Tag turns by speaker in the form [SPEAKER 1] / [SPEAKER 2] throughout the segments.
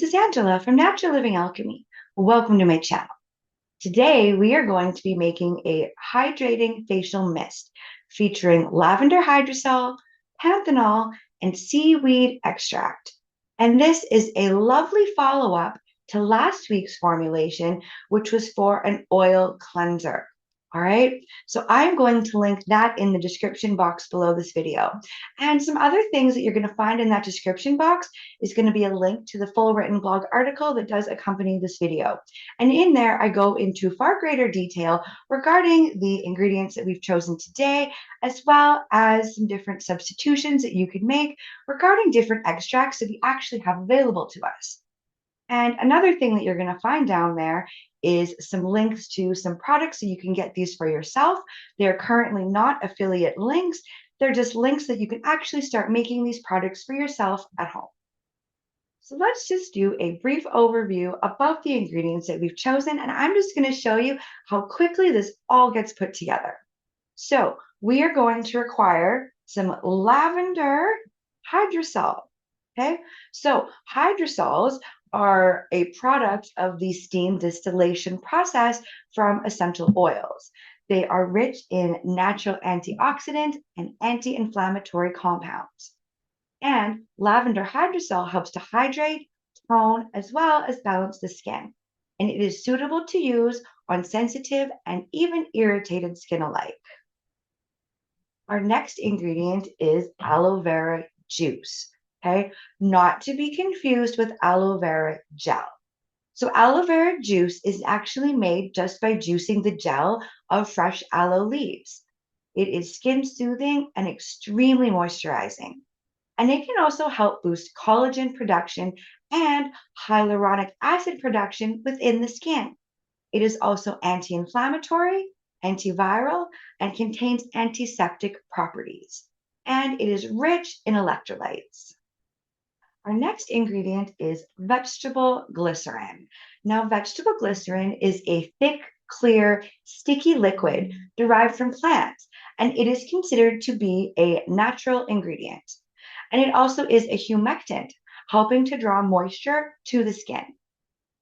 [SPEAKER 1] this is Angela from Natural Living Alchemy. Welcome to my channel. Today, we are going to be making a hydrating facial mist featuring lavender hydrosol, panthenol, and seaweed extract. And this is a lovely follow-up to last week's formulation, which was for an oil cleanser. All right, so I'm going to link that in the description box below this video. And some other things that you're going to find in that description box is going to be a link to the full written blog article that does accompany this video. And in there, I go into far greater detail regarding the ingredients that we've chosen today, as well as some different substitutions that you could make regarding different extracts that we actually have available to us. And another thing that you're going to find down there is some links to some products so you can get these for yourself. They're currently not affiliate links. They're just links that you can actually start making these products for yourself at home. So let's just do a brief overview about the ingredients that we've chosen, and I'm just going to show you how quickly this all gets put together. So we are going to require some lavender hydrosol. Okay, so hydrosols are a product of the steam distillation process from essential oils. They are rich in natural antioxidant and anti-inflammatory compounds. And lavender hydrosol helps to hydrate, tone, as well as balance the skin. And it is suitable to use on sensitive and even irritated skin alike. Our next ingredient is aloe vera juice. Okay, not to be confused with aloe vera gel. So aloe vera juice is actually made just by juicing the gel of fresh aloe leaves. It is skin soothing and extremely moisturizing. And it can also help boost collagen production and hyaluronic acid production within the skin. It is also anti-inflammatory, antiviral, and contains antiseptic properties. And it is rich in electrolytes. Our next ingredient is vegetable glycerin. Now, vegetable glycerin is a thick, clear, sticky liquid derived from plants, and it is considered to be a natural ingredient. And it also is a humectant, helping to draw moisture to the skin.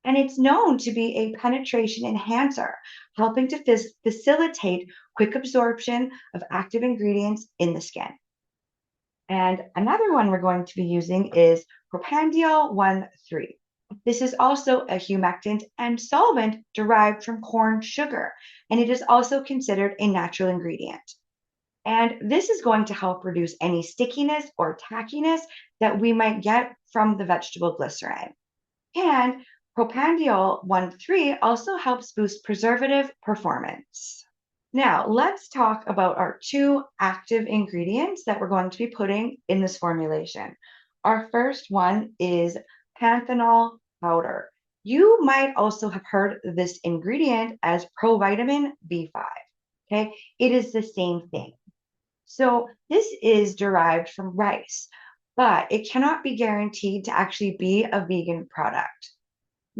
[SPEAKER 1] And it's known to be a penetration enhancer, helping to facilitate quick absorption of active ingredients in the skin. And another one we're going to be using is propandiol 1,3. This is also a humectant and solvent derived from corn sugar, and it is also considered a natural ingredient. And this is going to help reduce any stickiness or tackiness that we might get from the vegetable glycerin. And propandiol 1,3 also helps boost preservative performance. Now, let's talk about our two active ingredients that we're going to be putting in this formulation. Our first one is panthenol powder. You might also have heard this ingredient as provitamin B5. Okay, it is the same thing. So this is derived from rice, but it cannot be guaranteed to actually be a vegan product.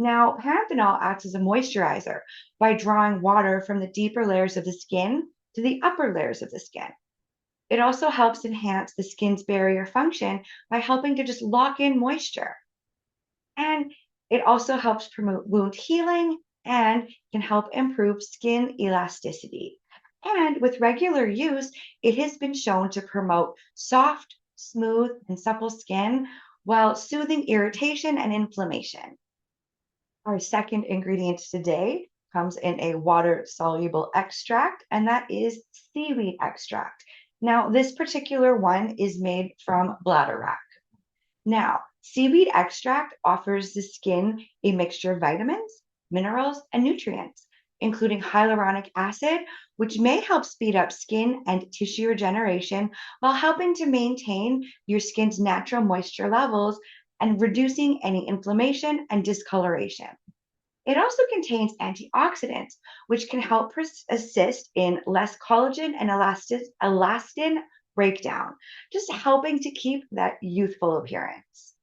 [SPEAKER 1] Now, panthenol acts as a moisturizer by drawing water from the deeper layers of the skin to the upper layers of the skin. It also helps enhance the skin's barrier function by helping to just lock in moisture. And it also helps promote wound healing and can help improve skin elasticity. And with regular use, it has been shown to promote soft, smooth, and supple skin while soothing irritation and inflammation. Our second ingredient today comes in a water-soluble extract, and that is seaweed extract. Now, this particular one is made from bladderwrack. Now, seaweed extract offers the skin a mixture of vitamins, minerals, and nutrients, including hyaluronic acid, which may help speed up skin and tissue regeneration while helping to maintain your skin's natural moisture levels and reducing any inflammation and discoloration. It also contains antioxidants, which can help assist in less collagen and elastin breakdown, just helping to keep that youthful appearance.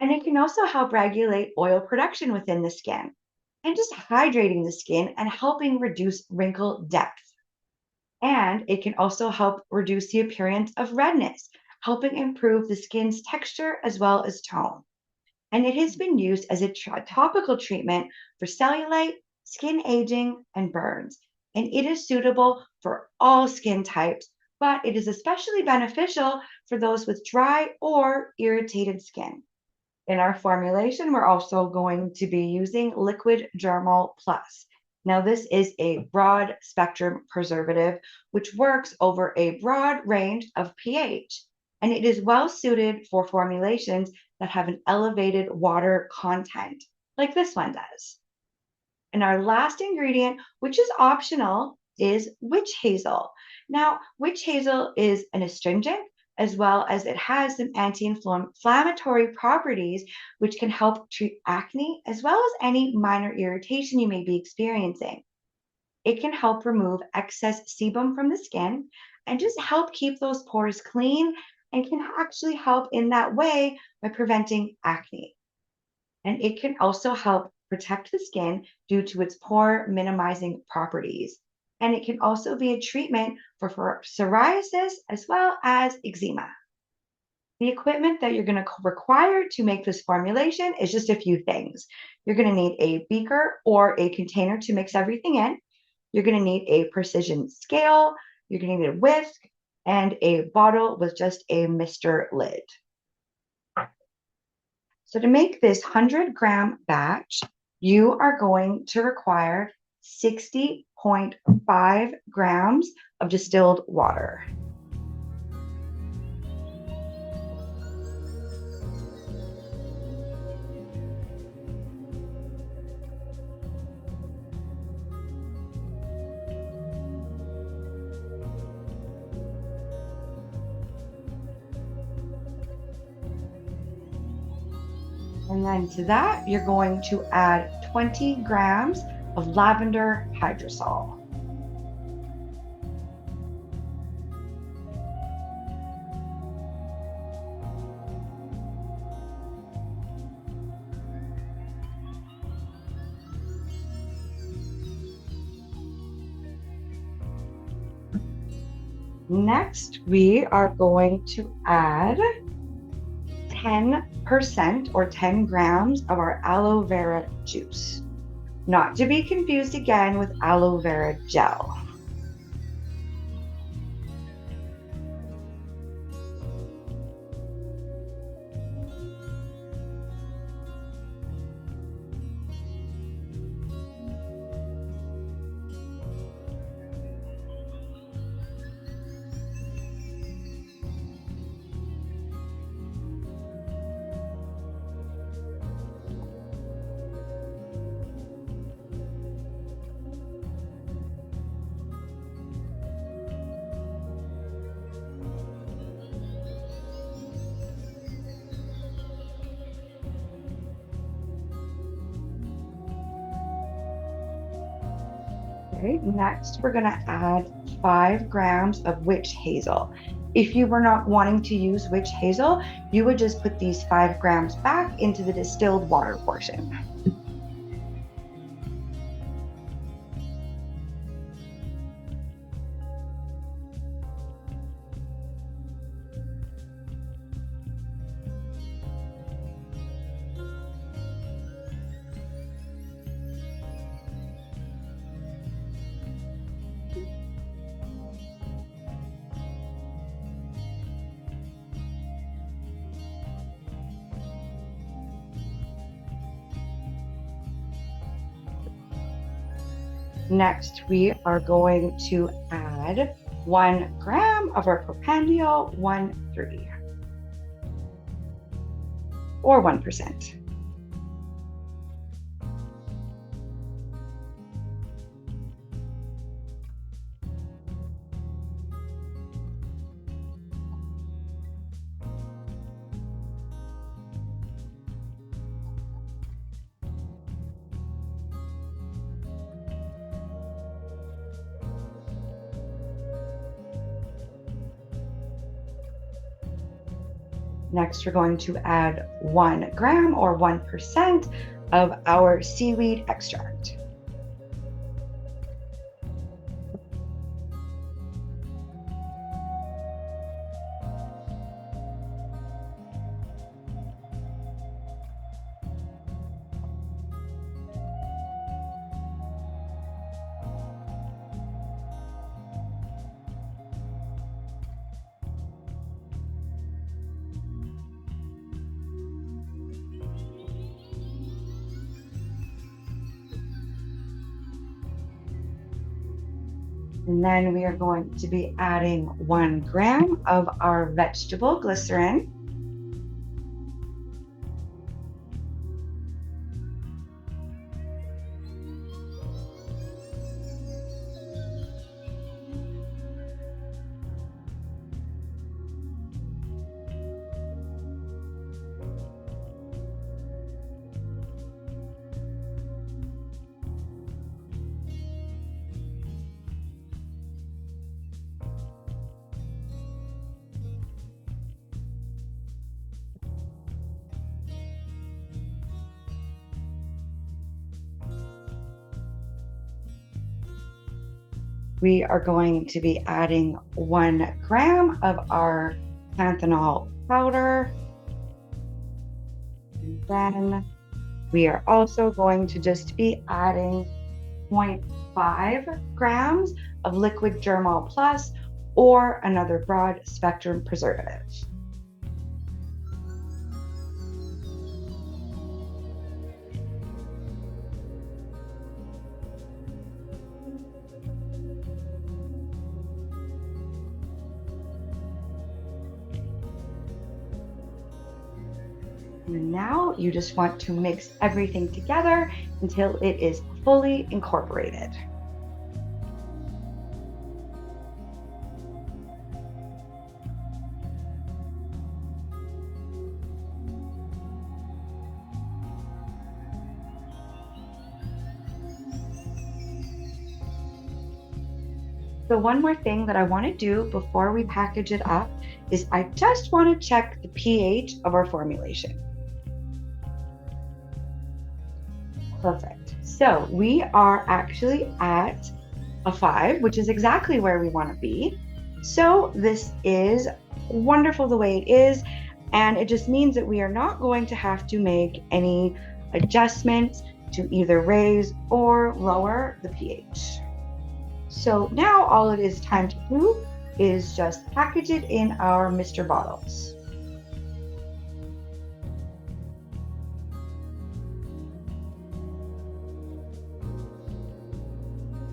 [SPEAKER 1] And it can also help regulate oil production within the skin and just hydrating the skin and helping reduce wrinkle depth. And it can also help reduce the appearance of redness, helping improve the skin's texture as well as tone. and it has been used as a topical treatment for cellulite, skin aging, and burns. And it is suitable for all skin types, but it is especially beneficial for those with dry or irritated skin. In our formulation, we're also going to be using Liquid Dermal Plus. Now, this is a broad spectrum preservative which works over a broad range of pH, and it is well suited for formulations that have an elevated water content, like this one does. And our last ingredient, which is optional, is witch hazel. Now, witch hazel is an astringent as well as it has some anti-inflammatory properties which can help treat acne as well as any minor irritation you may be experiencing. It can help remove excess sebum from the skin and just help keep those pores clean and can actually help in that way by preventing acne. And it can also help protect the skin due to its pore minimizing properties. And it can also be a treatment for psoriasis as well as eczema. The equipment that you're going to require to make this formulation is just a few things. You're going to need a beaker or a container to mix everything in. You're going to need a precision scale. You're going to need a whisk and a bottle with just a mister lid. So to make this 100-gram batch, you are going to require 60.5 grams of distilled water. And then to that, you're going to add 20 grams of lavender hydrosol. Next, we are going to add 10% or 10 grams of our aloe vera juice, not to be confused again with aloe vera gel. Okay, next we're going to add 5 grams of witch hazel. If you were not wanting to use witch hazel, you would just put these 5 grams back into the distilled water portion. Next, we are going to add 1 gram of our propanediol 1,3 or 1%. Next, we're going to add 1 gram or 1% of our seaweed extract. And then we are going to be adding 1 gram of our vegetable glycerin. We are going to be adding 1 gram of our panthenol powder. And then we are also going to just be adding 0.5 grams of liquid germall plus or another broad spectrum preservative. And now you just want to mix everything together until it is fully incorporated. So one more thing that I want to do before we package it up is I just want to check the pH of our formulation. Perfect. So we are actually at a 5, which is exactly where we want to be. So this is wonderful the way it is. And it just means that we are not going to have to make any adjustments to either raise or lower the pH. So now all it is time to do is just package it in our Mr. bottles.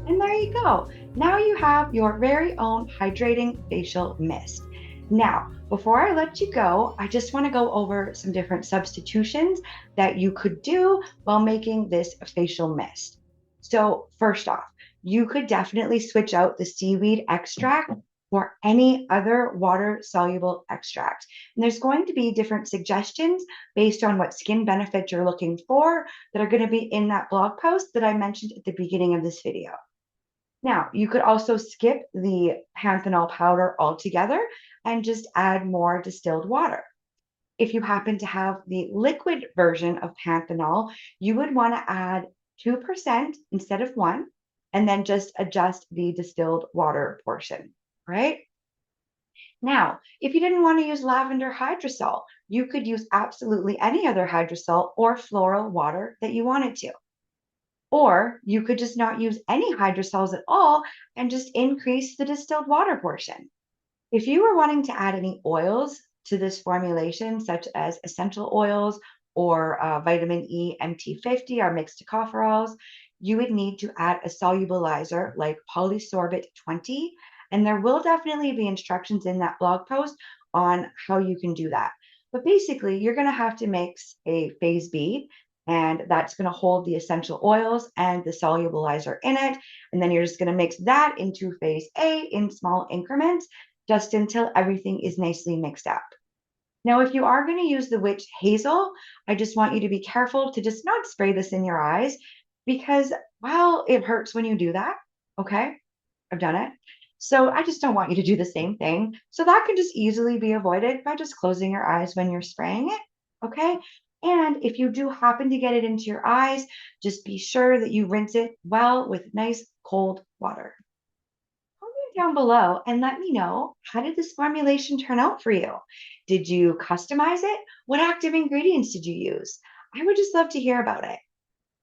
[SPEAKER 1] And there you go. Now you have your very own hydrating facial mist. Now, before I let you go, I just want to go over some different substitutions that you could do while making this facial mist. So, first off, you could definitely switch out the seaweed extract for any other water soluble extract. And there's going to be different suggestions based on what skin benefit you're looking for that are going to be in that blog post that I mentioned at the beginning of this video. Now, you could also skip the panthenol powder altogether and just add more distilled water. If you happen to have the liquid version of panthenol, you would want to add 2% instead of 1, and then just adjust the distilled water portion, right? Now, if you didn't want to use lavender hydrosol, you could use absolutely any other hydrosol or floral water that you wanted to. Or you could just not use any hydrosols at all and just increase the distilled water portion. If you were wanting to add any oils to this formulation, such as essential oils or vitamin E MT50 or mixed tocopherols, you would need to add a solubilizer like polysorbate 20. And there will definitely be instructions in that blog post on how you can do that. But basically, you're going to have to mix a phase bead, and that's going to hold the essential oils and the solubilizer in it. And then you're just going to mix that into phase A in small increments just until everything is nicely mixed up. Now, if you are going to use the witch hazel, I just want you to be careful to just not spray this in your eyes because, well, it hurts when you do that. Okay, I've done it. So I just don't want you to do the same thing. So that can just easily be avoided by just closing your eyes when you're spraying it. Okay. And if you do happen to get it into your eyes, just be sure that you rinse it well with nice cold water. Comment down below and let me know, how did this formulation turn out for you? Did you customize it? What active ingredients did you use? I would just love to hear about it.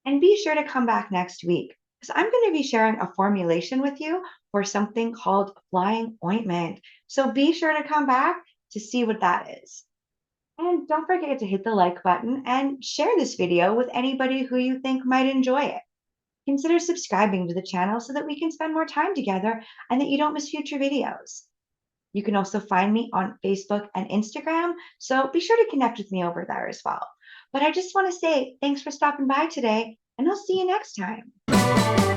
[SPEAKER 1] And be sure to come back next week because I'm going to be sharing a formulation with you for something called flying ointment. So be sure to come back to see what that is. And don't forget to hit the like button and share this video with anybody who you think might enjoy it. consider subscribing to the channel so that we can spend more time together and that you don't miss future videos. You can also find me on Facebook and Instagram, so be sure to connect with me over there as well. But I just want to say thanks for stopping by today, and I'll see you next time.